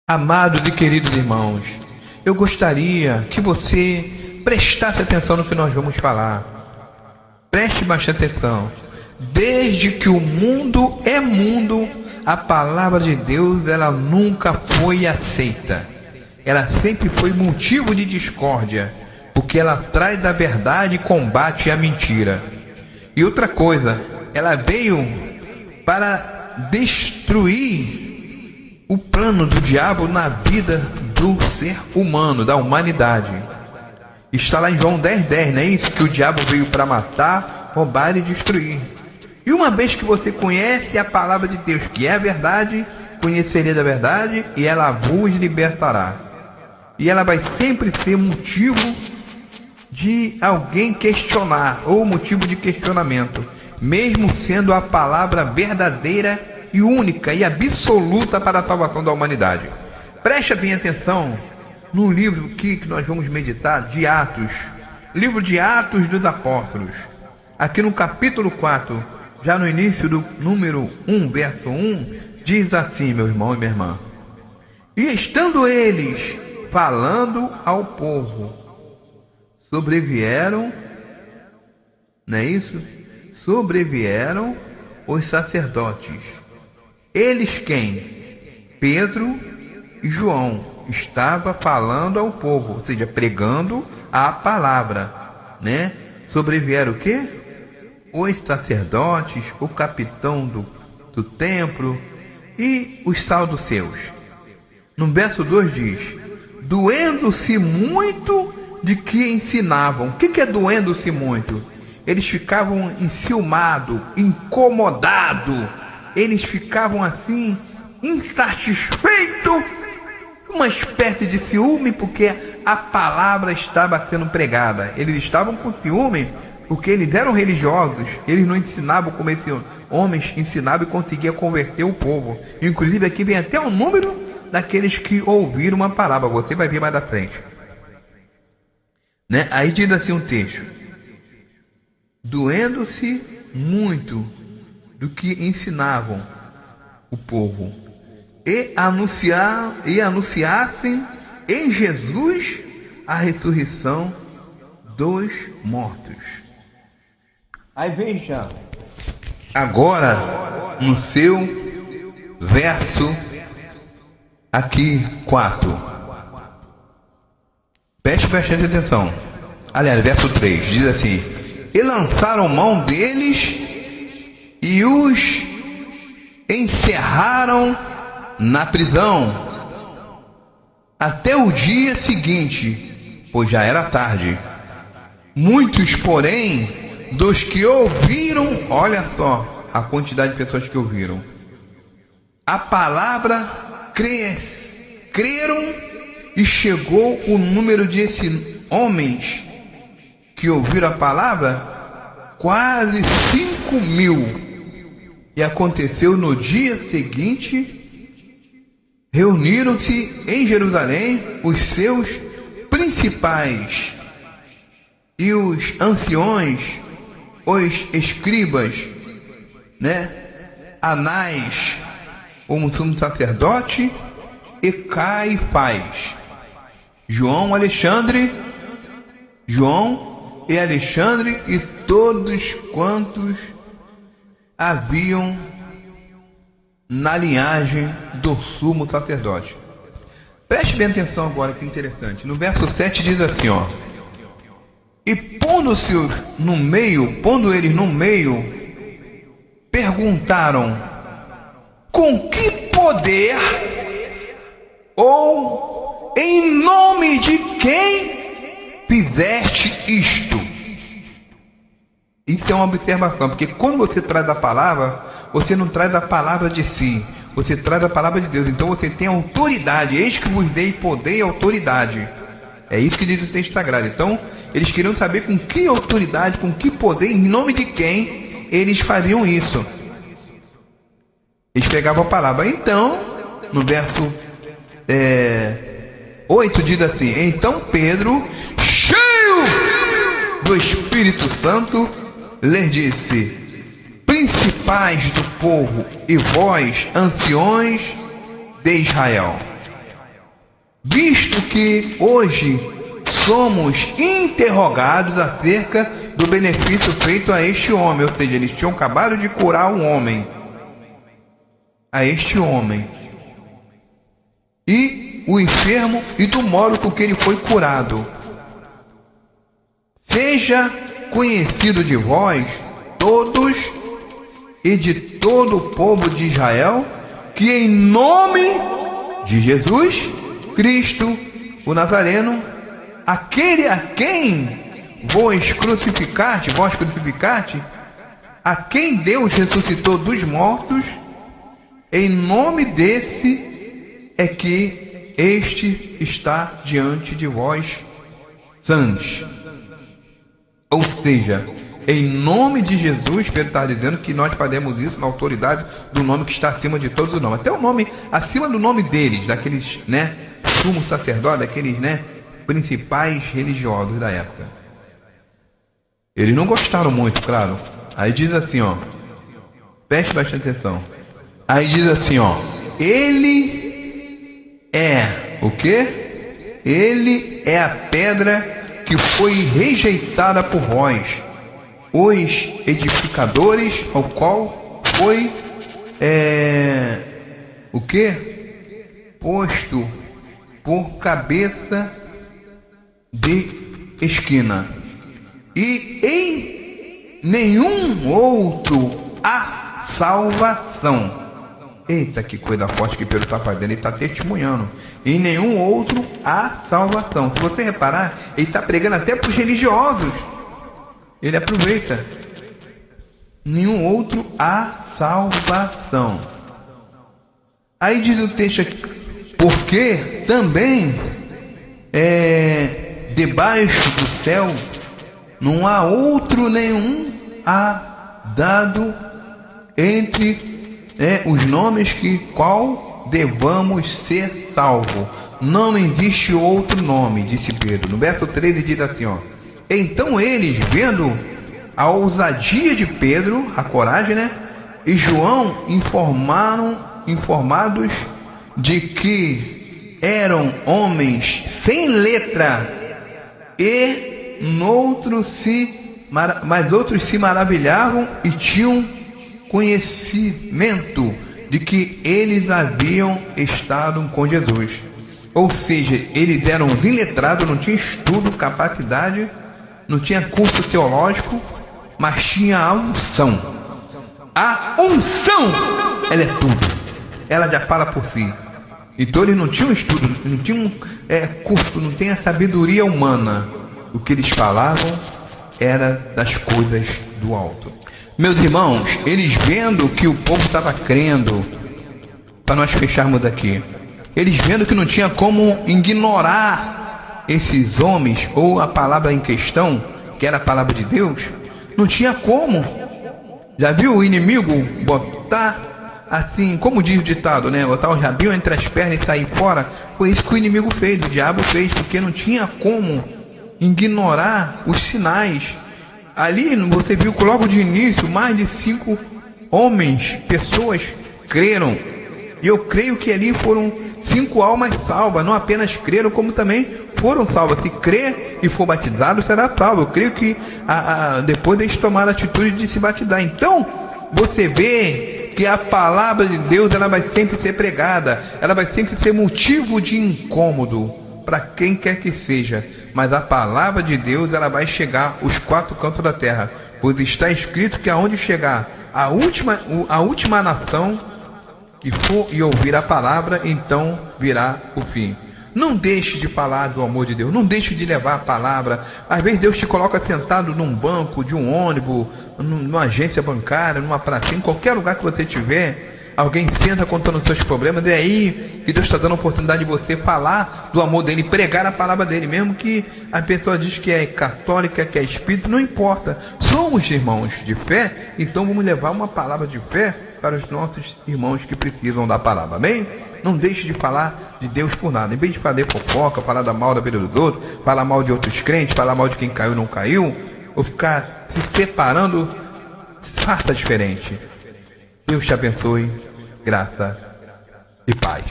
Amados e queridos irmãos, eu gostaria que você prestasse atenção no que nós vamos falar. Preste bastante atenção. Desde que o mundo é mundo, a palavra de Deus ela nunca foi aceita. Ela sempre foi motivo de discórdia, porque ela traz a verdade e combate a mentira. E outra coisa, ela veio para destruir o plano do diabo na vida do ser humano, da humanidade. Está lá em João 10:10, não é isso? Que o diabo veio para matar, roubar e destruir. E uma vez que você conhece a palavra de Deus, que é a verdade, conheceria da verdade e ela vos libertará. E ela vai sempre ser motivo de alguém questionar, ou motivo de questionamento, mesmo sendo a palavra verdadeira e única e absoluta para a salvação da humanidade. Preste bem atenção no livro que nós vamos meditar, de Atos, livro de Atos dos Apóstolos, aqui no capítulo 4, já no início do número 1, verso 1, diz assim, meu irmão e minha irmã: e estando eles falando ao povo, sobrevieram, não é isso? Sobrevieram os sacerdotes. Eles quem? Pedro e João estava falando ao povo, ou seja, pregando a palavra, né? Sobrevieram o quê? Os sacerdotes, o capitão do templo e os saduceus. No verso 2 diz: doendo-se muito de que ensinavam. O que é doendo-se muito? Eles ficavam enciumados, incomodados. Eles ficavam assim, insatisfeitos, uma espécie de ciúme, porque a palavra estava sendo pregada. Eles estavam com ciúme, porque eles eram religiosos, eles não ensinavam como esses homens ensinavam e conseguiam converter o povo. Inclusive aqui vem até o número daqueles que ouviram uma palavra, você vai ver mais da frente, né? Aí diz assim um texto: doendo-se muito do que ensinavam o povo, e anunciassem em Jesus a ressurreição dos mortos. Aí veja, agora no seu verso aqui 4, preste bastante atenção. Aliás, verso 3 diz assim: e lançaram mão deles e os encerraram na prisão até o dia seguinte, pois já era tarde. Muitos, porém, dos que ouviram, olha só a quantidade de pessoas que ouviram a palavra, creram, e chegou o número de esses homens que ouviram a palavra, quase 5.000. E aconteceu no dia seguinte, reuniram-se em Jerusalém os seus principais e os anciões, os escribas, né? Anás, o sumo sacerdote, e Caifás, João e Alexandre e todos quantos haviam na linhagem do sumo sacerdote. Preste bem atenção agora, que interessante. No verso 7 diz assim, ó: e pondo eles no meio, perguntaram: com que poder ou em nome de quem fizeste isto? Isso é uma observação, porque quando você traz a palavra, você não traz a palavra de si, você traz a palavra de Deus. Então você tem autoridade. Eis que vos dei poder e autoridade. É isso que diz o texto sagrado. Então eles queriam saber com que autoridade, com que poder, em nome de quem eles faziam isso. Eles pegavam a palavra. Então, no verso 8 diz assim: então Pedro, cheio do Espírito Santo, lhes disse: principais do povo e vós, anciões de Israel, visto que hoje somos interrogados acerca do benefício feito a este homem, ou seja, eles tinham acabado de curar um homem, a este homem, e o enfermo, e do modo com que ele foi curado. Seja conhecido de vós todos e de todo o povo de Israel, que em nome de Jesus Cristo, o Nazareno, aquele a quem vós crucificaste, a quem Deus ressuscitou dos mortos, em nome desse é que este está diante de vós sãos. Ou seja, em nome de Jesus, Pedro está dizendo que nós fazemos isso na autoridade do nome que está acima de todos os nomes. Até o nome, acima do nome deles, daqueles, sumos sacerdotes, daqueles, principais religiosos da época. Eles não gostaram muito, claro. Aí diz assim, preste bastante atenção. Aí diz assim, ele é o quê? Ele é a pedra que foi rejeitada por vós, os edificadores, ao qual foi o quê? Posto por cabeça de esquina, e em nenhum outro há salvação. Eita, que coisa forte que Pedro está fazendo, ele está testemunhando. Em nenhum outro há salvação. Se você reparar, ele está pregando até para os religiosos. Ele aproveita. Nenhum outro há salvação. Aí diz o texto aqui, porque também debaixo do céu não há outro nenhum dado entre os nomes que qual devamos ser salvos. Não existe outro nome, disse Pedro. No verso 13 diz assim, então eles, vendo a ousadia de Pedro, a coragem, e João, informados de que eram homens sem letra, e mas outros se maravilhavam e tinham conhecimento de que eles haviam estado com Jesus. Ou seja, eles eram iletrados, não tinham estudo, capacidade, não tinha curso teológico, mas tinha a unção. A unção, ela é tudo. Ela já fala por si. Então eles não tinham estudo, não tinham curso, não tinham a sabedoria humana. O que eles falavam era das coisas do alto. Meus irmãos, eles vendo que o povo estava crendo, para nós fecharmos aqui, eles vendo que não tinha como ignorar esses homens, ou a palavra em questão, que era a palavra de Deus, não tinha como. Já viu o inimigo botar, assim, como diz o ditado, botar o rabinho entre as pernas e sair fora? Foi isso que o inimigo fez, o diabo fez, porque não tinha como ignorar os sinais. Ali você viu que logo de início mais de 5 homens, pessoas creram. E eu creio que ali foram 5 almas salvas, não apenas creram, como também foram salvas. Se crer e for batizado, será salvo. Eu creio que depois eles tomaram a atitude de se batizar. Então, você vê que a palavra de Deus, ela vai sempre ser pregada, ela vai sempre ser motivo de incômodo para quem quer que seja. Mas a palavra de Deus, ela vai chegar aos 4 cantos da terra, pois está escrito que aonde chegar a última nação que for e ouvir a palavra, então virá o fim. Não deixe de falar do amor de Deus, não deixe de levar a palavra. Às vezes Deus te coloca sentado num banco de um ônibus, numa agência bancária, numa praça, em qualquer lugar que você estiver. Alguém senta contando os seus problemas, e aí que Deus está dando a oportunidade de você falar do amor dele, pregar a palavra dele, mesmo que a pessoa diz que é católica, que é espírita, não importa. Somos irmãos de fé, então vamos levar uma palavra de fé para os nossos irmãos que precisam da palavra, amém? Não deixe de falar de Deus por nada. Em vez de fazer fofoca, falar da mal da vida dos outros, falar mal de outros crentes, falar mal de quem caiu ou não caiu, ou ficar se separando, faça diferente. Deus te abençoe, graça e paz.